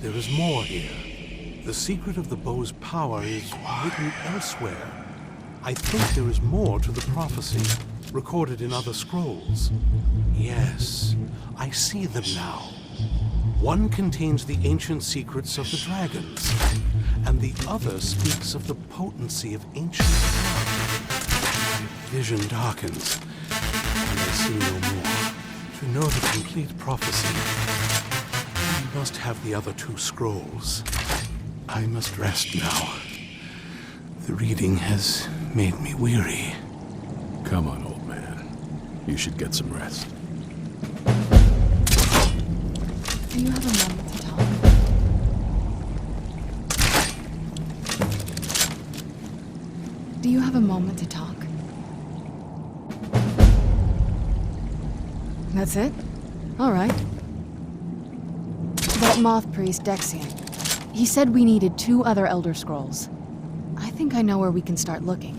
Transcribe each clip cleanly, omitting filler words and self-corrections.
There is more here. The secret of the bow's power is written elsewhere. I think there is more to the prophecy, recorded in other scrolls. Yes, I see them now. One contains the ancient secrets of the dragons, and the other speaks of the potency of ancient blood. Vision darkens, and I see no more. To know the complete prophecy, I must have the other two scrolls. I must rest now. The reading has made me weary. Come on, old man. You should get some rest. Do you have a moment to talk? Do you have a moment to talk? That's it? All right. That moth priest, Dexian. He said we needed 2 other Elder Scrolls. I think I know where we can start looking.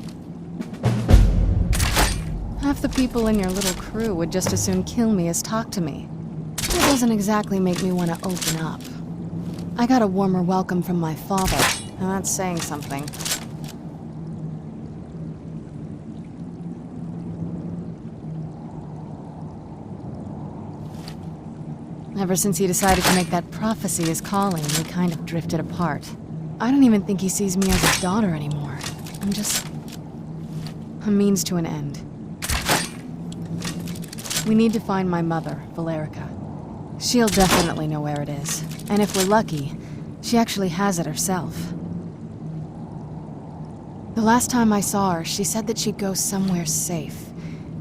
Half the people in your little crew would just as soon kill me as talk to me. It doesn't exactly make me want to open up. I got a warmer welcome from my father, and that's saying something. Ever since he decided to make that prophecy his calling, we kind of drifted apart. I don't even think he sees me as his daughter anymore. I'm just a means to an end. We need to find my mother, Valerica. She'll definitely know where it is. And if we're lucky, she actually has it herself. The last time I saw her, she said that she'd go somewhere safe.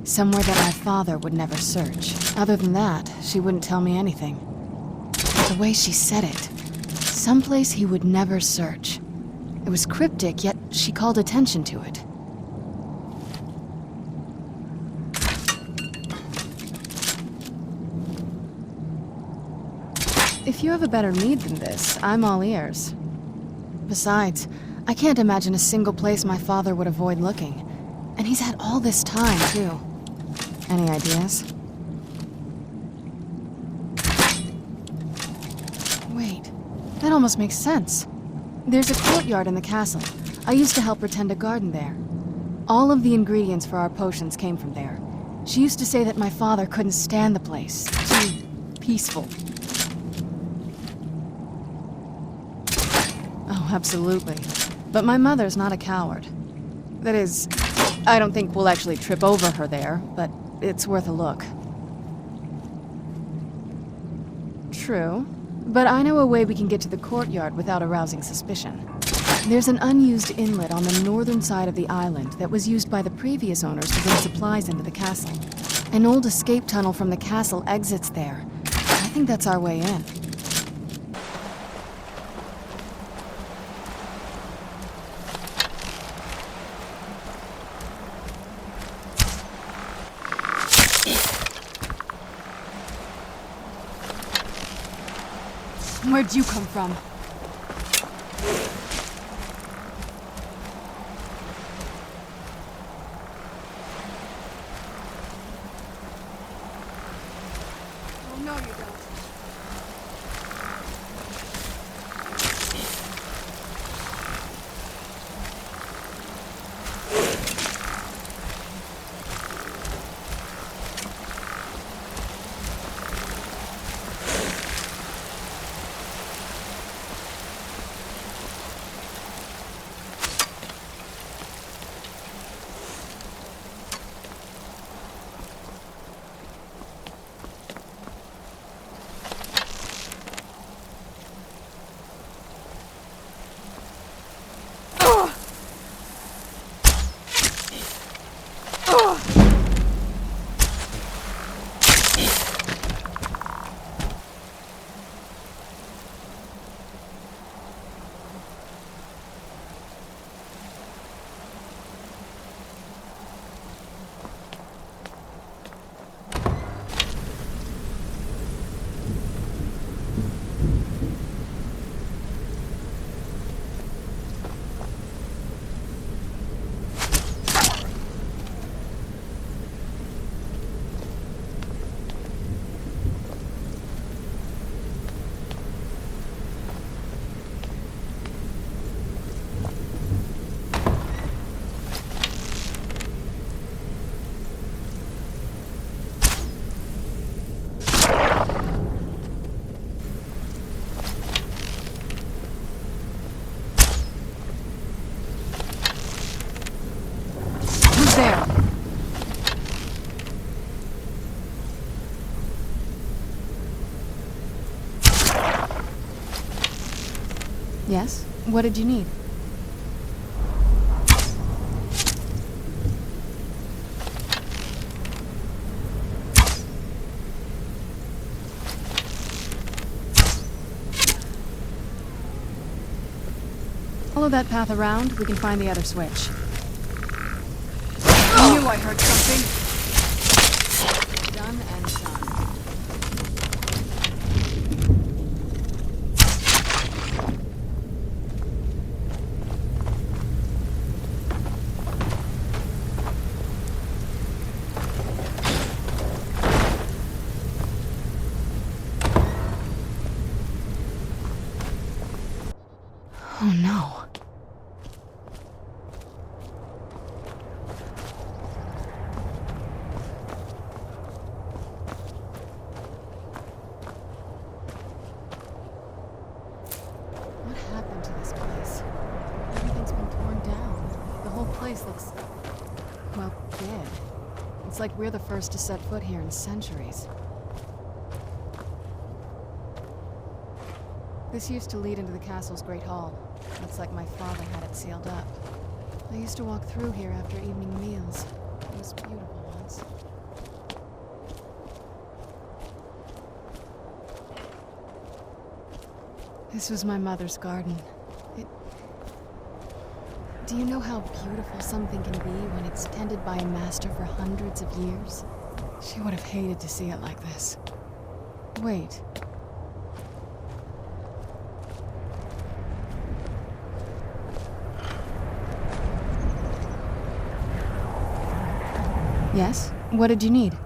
Somewhere that my father would never search. Other than that, she wouldn't tell me anything. But the way she said it, someplace he would never search. It was cryptic, yet she called attention to it. If you have a better lead than this, I'm all ears. Besides, I can't imagine a single place my father would avoid looking. And he's had all this time, too. Any ideas? Wait, that almost makes sense. There's a courtyard in the castle. I used to help her tend a garden there. All of the ingredients for our potions came from there. She used to say that my father couldn't stand the place. Too peaceful. Oh, absolutely. But my mother's not a coward. That is, I don't think we'll actually trip over her there, but it's worth a look. True, but I know a way we can get to the courtyard without arousing suspicion. There's an unused inlet on the northern side of the island that was used by the previous owners to bring supplies into the castle. An old escape tunnel from the castle exits there. I think that's our way in. Where'd you come from? Oh, no, you don't. Yes? What did you need? Follow that path around, we can find the other switch. I knew I heard something. Done and done. Oh no. What happened to this place? Everything's been torn down. The whole place looks, well, dead. It's like we're the first to set foot here in centuries. This used to lead into the castle's great hall. Looks like my father had it sealed up. I used to walk through here after evening meals. It was beautiful once. This was my mother's garden. Do you know how beautiful something can be when it's tended by a master for hundreds of years? She would have hated to see it like this. Wait. Yes? What did you need?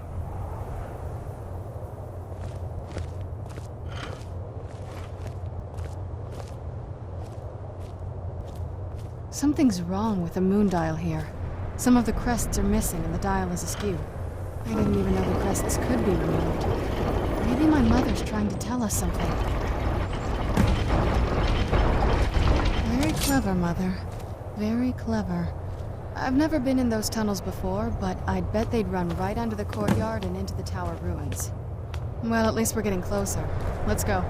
Something's wrong with the moon dial here. Some of the crests are missing and the dial is askew. I didn't even know the crests could be removed. Maybe my mother's trying to tell us something. Very clever, Mother. Very clever. I've never been in those tunnels before, but I'd bet they'd run right under the courtyard and into the tower ruins. Well, at least we're getting closer. Let's go.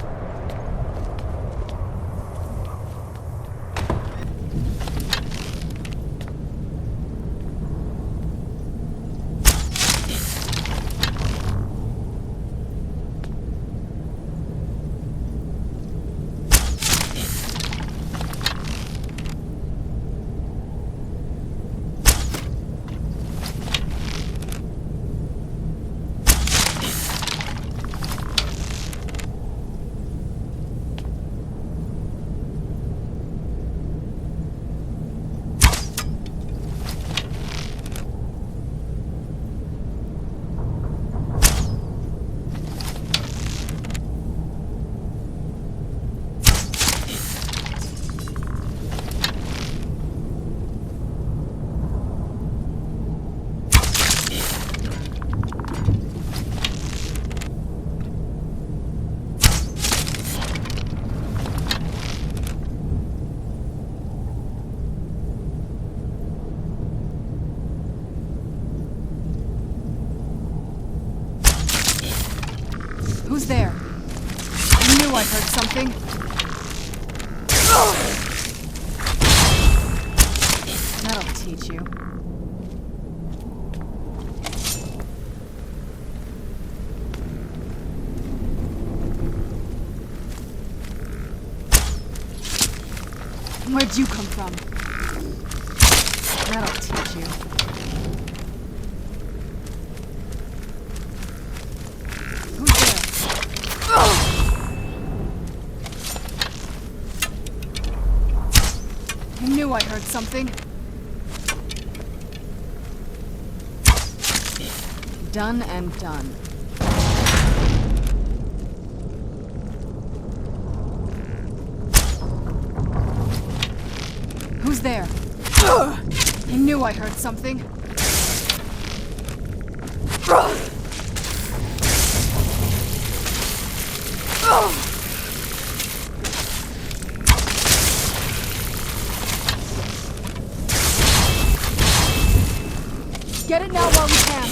Who's there? I knew I heard something. That'll teach you. Where'd you come from? That'll teach you. Who's there? I knew I heard something. Done and done. Who's there? I knew I heard something. Get it now while we can.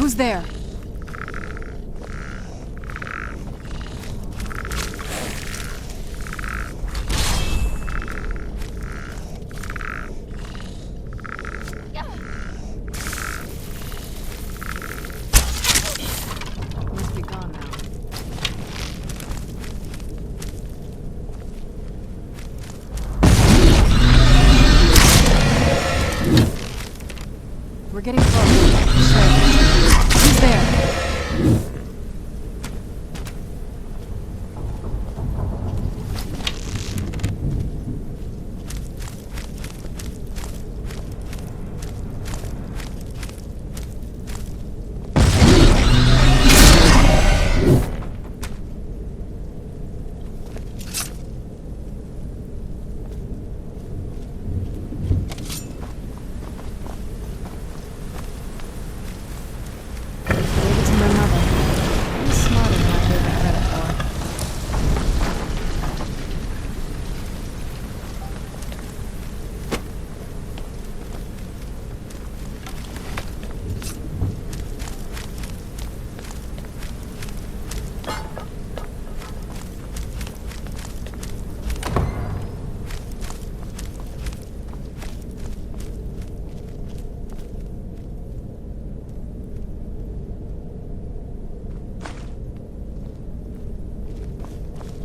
Who's there? Must be gone now. We're getting close. Sure. Who's there? Gave it to my mother. Pretty smart of my favorite credit for.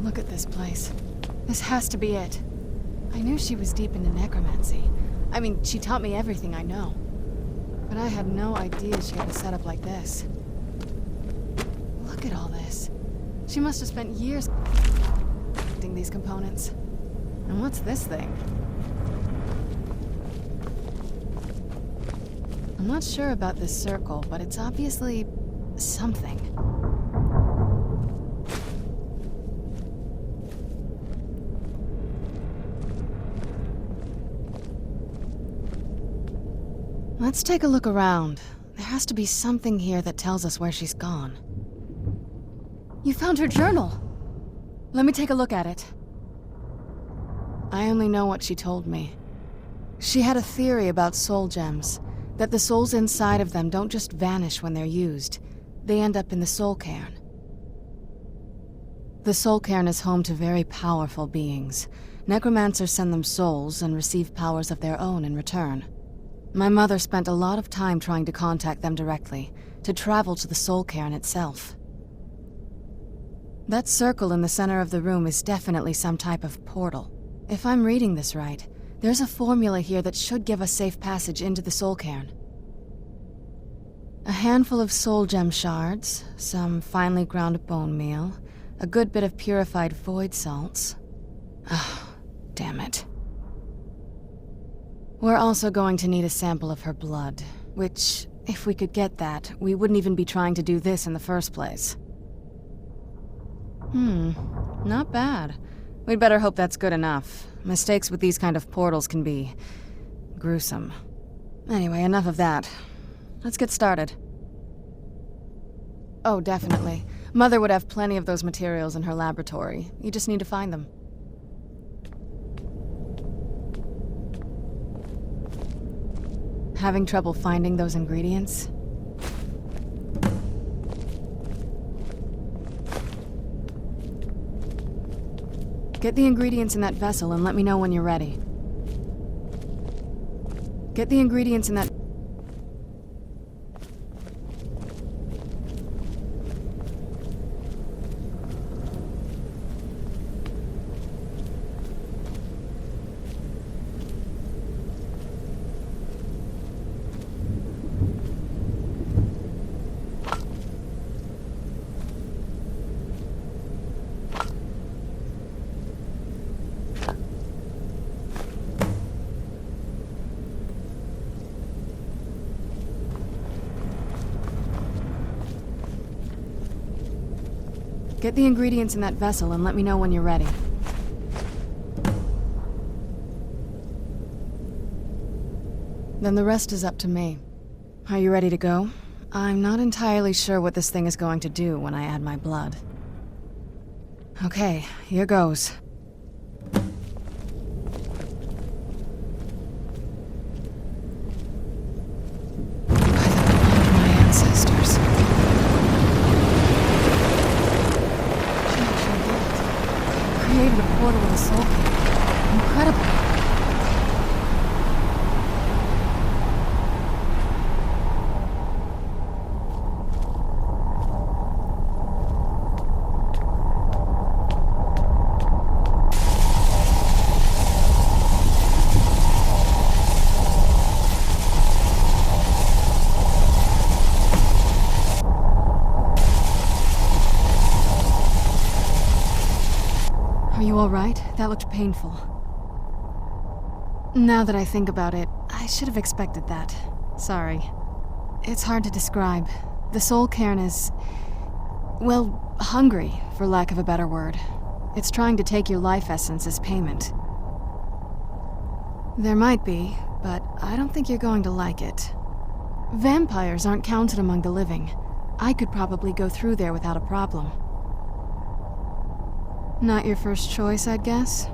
Look at this place. This has to be it. I knew she was deep into necromancy. I mean, she taught me everything I know. But I had no idea she had a setup like this. Look at all this. She must have spent years collecting these components. And what's this thing? I'm not sure about this circle, but it's obviously something. Let's take a look around. There has to be something here that tells us where she's gone. You found her journal! Let me take a look at it. I only know what she told me. She had a theory about soul gems, that the souls inside of them don't just vanish when they're used. They end up in the soul cairn. The soul cairn is home to very powerful beings. Necromancers send them souls and receive powers of their own in return. My mother spent a lot of time trying to contact them directly, to travel to the soul cairn itself. That circle in the center of the room is definitely some type of portal. If I'm reading this right, there's a formula here that should give us safe passage into the soul cairn. A handful of soul gem shards, some finely ground bone meal, a good bit of purified void salts. Ah, damn it. We're also going to need a sample of her blood, which, if we could get that, we wouldn't even be trying to do this in the first place. Not bad. We'd better hope that's good enough. Mistakes with these kind of portals can be gruesome. Anyway, enough of that. Let's get started. Oh, definitely. Mother would have plenty of those materials in her laboratory. You just need to find them. Having trouble finding those ingredients? Get the ingredients in that vessel and let me know when you're ready. Get the ingredients in that... Get the ingredients in that vessel and let me know when you're ready. Then the rest is up to me. Are you ready to go? I'm not entirely sure what this thing is going to do when I add my blood. Okay, here goes. By the blood of my ancestors. all right? That looked painful. Now that I think about it, I should have expected that. Sorry. It's hard to describe. The Soul Cairn is... well, hungry, for lack of a better word. It's trying to take your life essence as payment. There might be, but I don't think you're going to like it. Vampires aren't counted among the living. I could probably go through there without a problem. Not your first choice, I'd guess?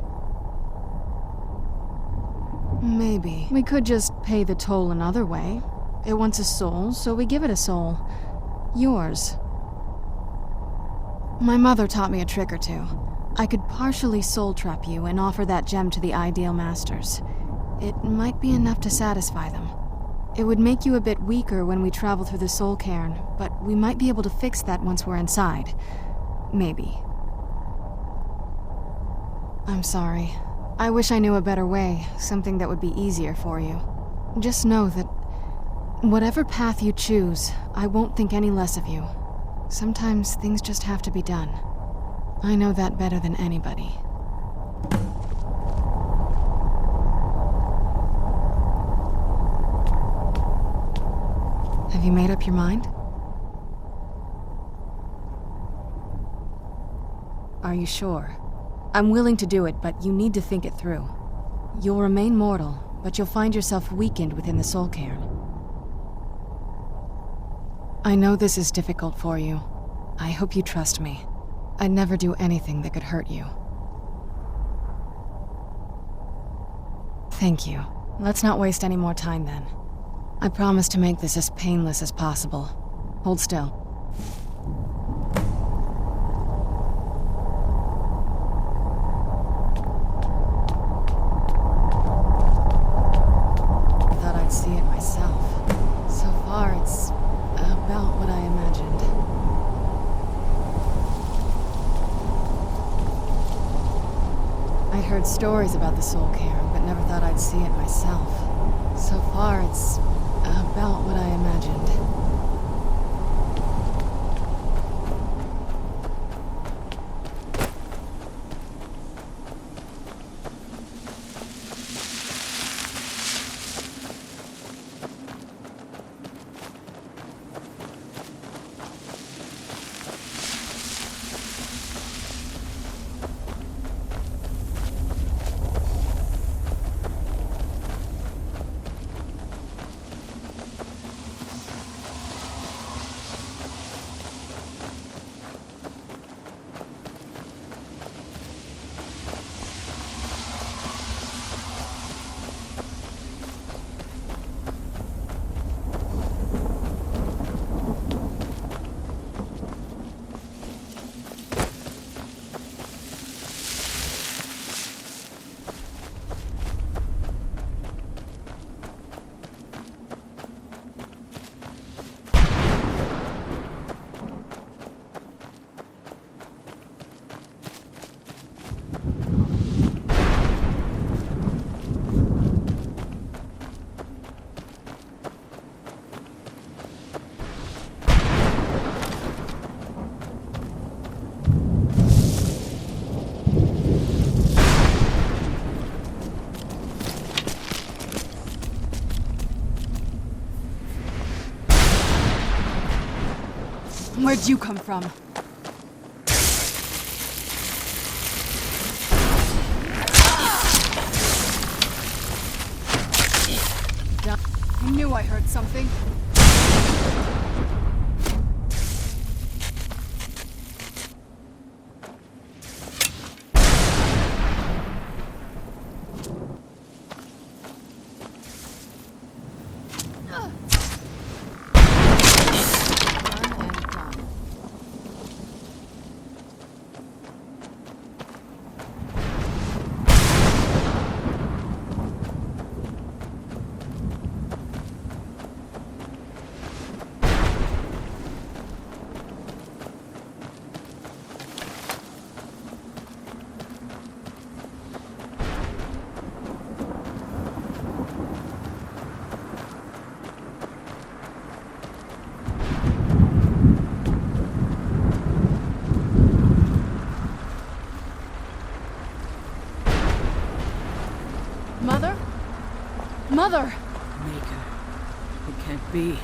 Maybe. We could just pay the toll another way. It wants a soul, so we give it a soul. Yours. My mother taught me a trick or two. I could partially soul trap you and offer that gem to the Ideal Masters. It might be enough to satisfy them. It would make you a bit weaker when we travel through the Soul Cairn, but we might be able to fix that once we're inside. Maybe. I'm sorry. I wish I knew a better way, something that would be easier for you. Just know that whatever path you choose, I won't think any less of you. Sometimes things just have to be done. I know that better than anybody. Have you made up your mind? Are you sure? I'm willing to do it, but you need to think it through. You'll remain mortal, but you'll find yourself weakened within the Soul Cairn. I know this is difficult for you. I hope you trust me. I'd never do anything that could hurt you. Thank you. Let's not waste any more time then. I promise to make this as painless as possible. Hold still. See it myself. So far, it's about what I imagined. I'd heard stories about the Soul Cairn, but never thought I'd see it myself. So far, it's about what I imagined. Where'd you come from? I knew I heard something. Mother? Mother! Maker. It can't be.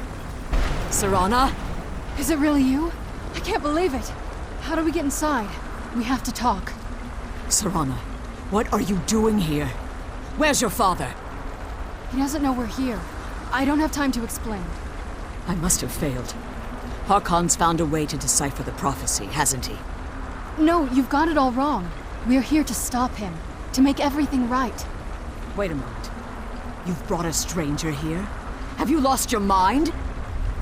Serana? Is it really you? I can't believe it. How do we get inside? We have to talk. Serana, what are you doing here? Where's your father? He doesn't know we're here. I don't have time to explain. I must have failed. Harkon's found a way to decipher the prophecy, hasn't he? No, you've got it all wrong. We're here to stop him. To make everything right. Wait a moment. You've brought a stranger here? Have you lost your mind?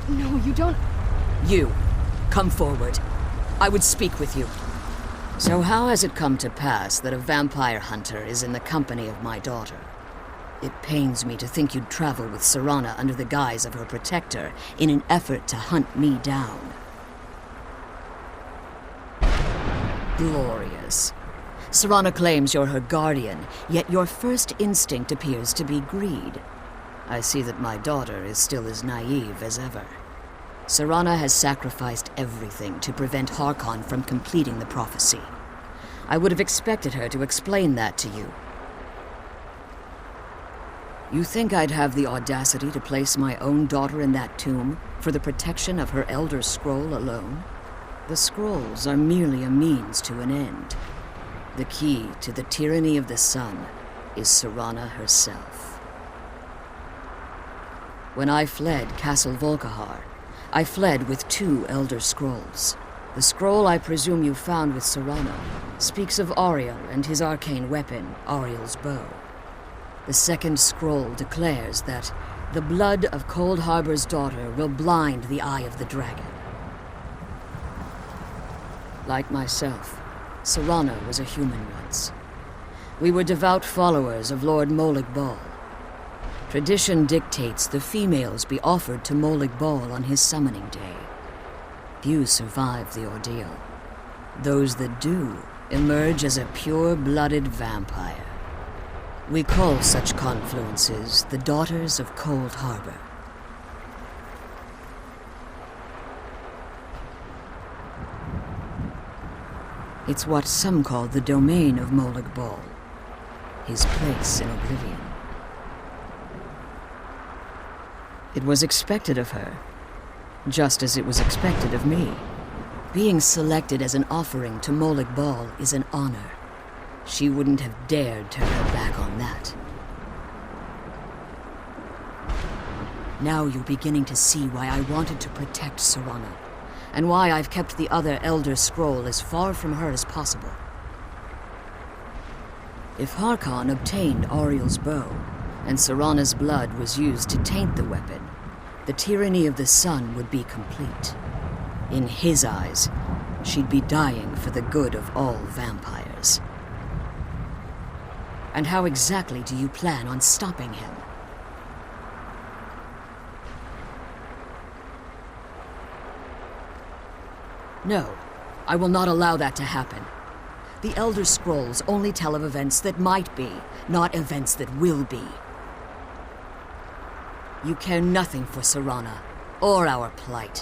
No, you don't... You, come forward. I would speak with you. So how has it come to pass that a vampire hunter is in the company of my daughter? It pains me to think you'd travel with Serana under the guise of her protector in an effort to hunt me down. Glorious. Serana claims you're her guardian, yet your first instinct appears to be greed. I see that my daughter is still as naive as ever. Serana has sacrificed everything to prevent Harkon from completing the prophecy. I would have expected her to explain that to you. You think I'd have the audacity to place my own daughter in that tomb for the protection of her Elder Scroll alone? The scrolls are merely a means to an end. The key to the tyranny of the sun is Serana herself. When I fled Castle Volkihar, I fled with 2 Elder Scrolls. The scroll I presume you found with Serana speaks of Auriel and his arcane weapon, Auriel's bow. The second scroll declares that the blood of Cold Harbor's daughter will blind the eye of the dragon. Like myself, Serana was a human once. We were devout followers of Lord Molag Bal. Tradition dictates the females be offered to Molag Bal on his summoning day. Few survive the ordeal. Those that do emerge as a pure-blooded vampire. We call such confluences the Daughters of Cold Harbor. It's what some call the domain of Molag Bal, his place in oblivion. It was expected of her, just as it was expected of me. Being selected as an offering to Molag Bal is an honor. She wouldn't have dared turn her back on that. Now you're beginning to see why I wanted to protect Serana, and why I've kept the other Elder Scroll as far from her as possible. If Harkon obtained Auriel's bow, and Serana's blood was used to taint the weapon, the tyranny of the sun would be complete. In his eyes, she'd be dying for the good of all vampires. And how exactly do you plan on stopping him? No, I will not allow that to happen. The Elder Scrolls only tell of events that might be, not events that will be. You care nothing for Serana, or our plight.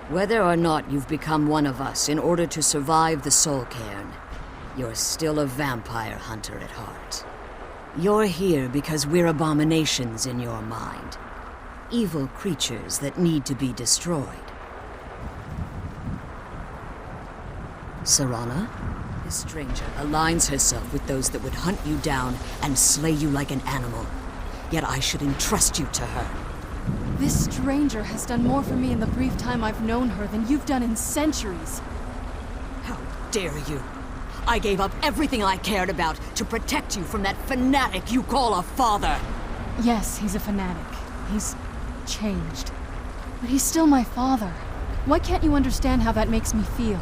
Whether or not you've become one of us in order to survive the Soul Cairn, you're still a vampire hunter at heart. You're here because we're abominations in your mind. Evil creatures that need to be destroyed. Serana, this stranger aligns herself with those that would hunt you down and slay you like an animal. Yet I should entrust you to her. This stranger has done more for me in the brief time I've known her than you've done in centuries. How dare you! I gave up everything I cared about to protect you from that fanatic you call a father! Yes, he's a fanatic. He's changed. But he's still my father. Why can't you understand how that makes me feel?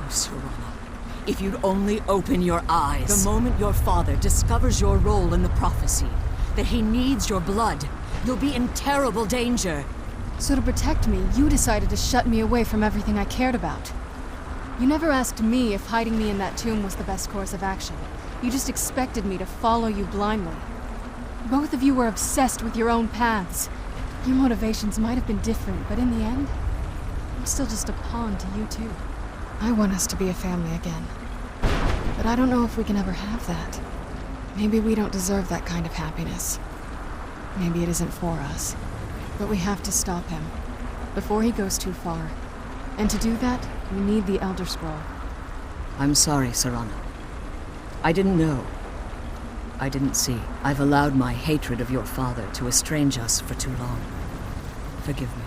Oh, Serana, if you'd only open your eyes. The moment your father discovers your role in the prophecy, that he needs your blood, you'll be in terrible danger. So to protect me, you decided to shut me away from everything I cared about. You never asked me if hiding me in that tomb was the best course of action. You just expected me to follow you blindly. Both of you were obsessed with your own paths. Your motivations might have been different, but in the end, I'm still just a pawn to you too. I want us to be a family again. But I don't know if we can ever have that. Maybe we don't deserve that kind of happiness. Maybe it isn't for us. But we have to stop him, before he goes too far. And to do that, we need the Elder Scroll. I'm sorry, Serana. I didn't know. I didn't see. I've allowed my hatred of your father to estrange us for too long. Forgive me.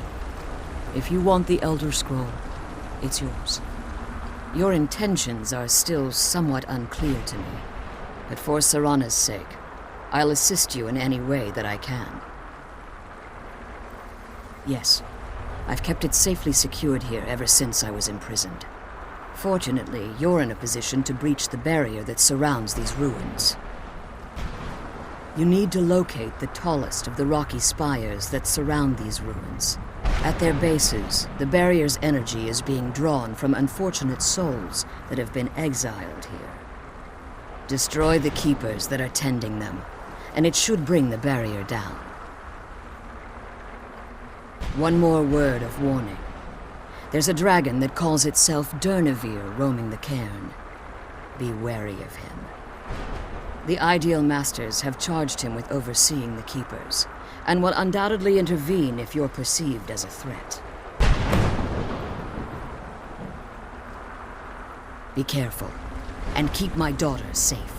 If you want the Elder Scroll, it's yours. Your intentions are still somewhat unclear to me, but for Serana's sake, I'll assist you in any way that I can. Yes, I've kept it safely secured here ever since I was imprisoned. Fortunately, you're in a position to breach the barrier that surrounds these ruins. You need to locate the tallest of the rocky spires that surround these ruins. At their bases, the barrier's energy is being drawn from unfortunate souls that have been exiled here. Destroy the keepers that are tending them, and it should bring the barrier down. One more word of warning. There's a dragon that calls itself Durnevere roaming the cairn. Be wary of him. The Ideal Masters have charged him with overseeing the Keepers, and will undoubtedly intervene if you're perceived as a threat. Be careful, and keep my daughter safe.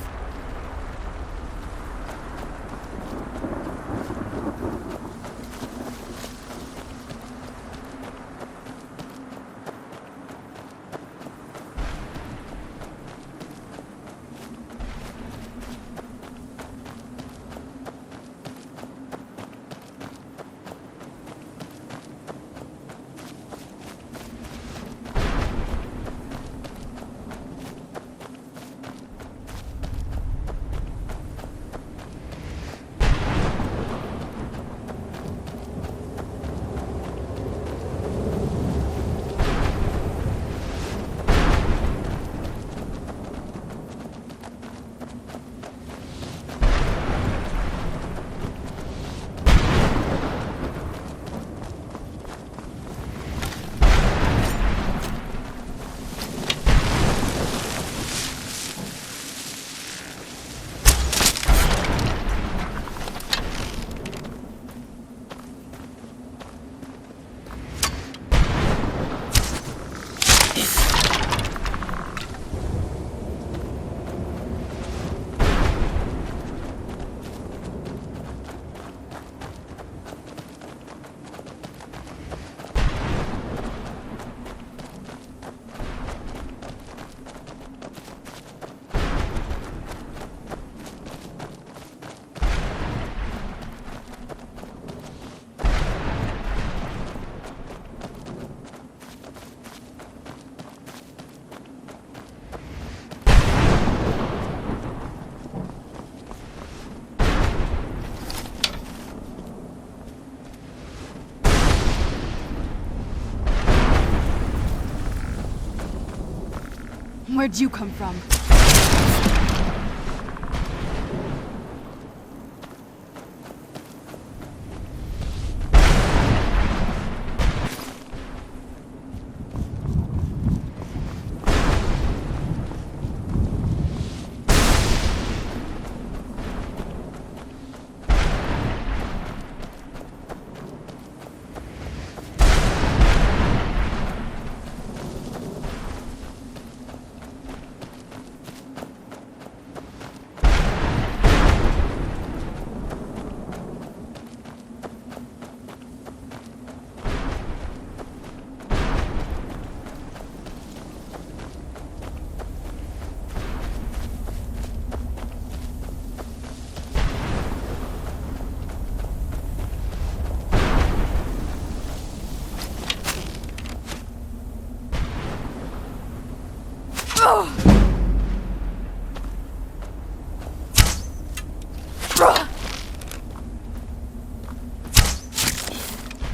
Where'd you come from?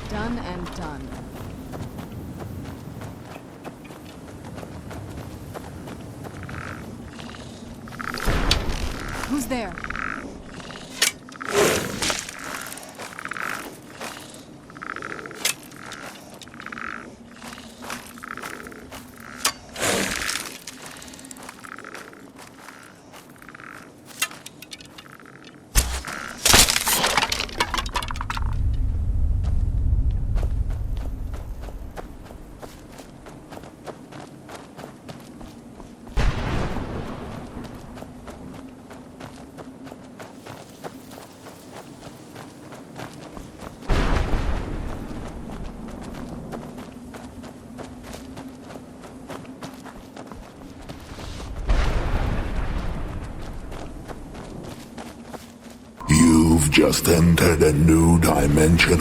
Done and done. Who's there? just entered a new dimension.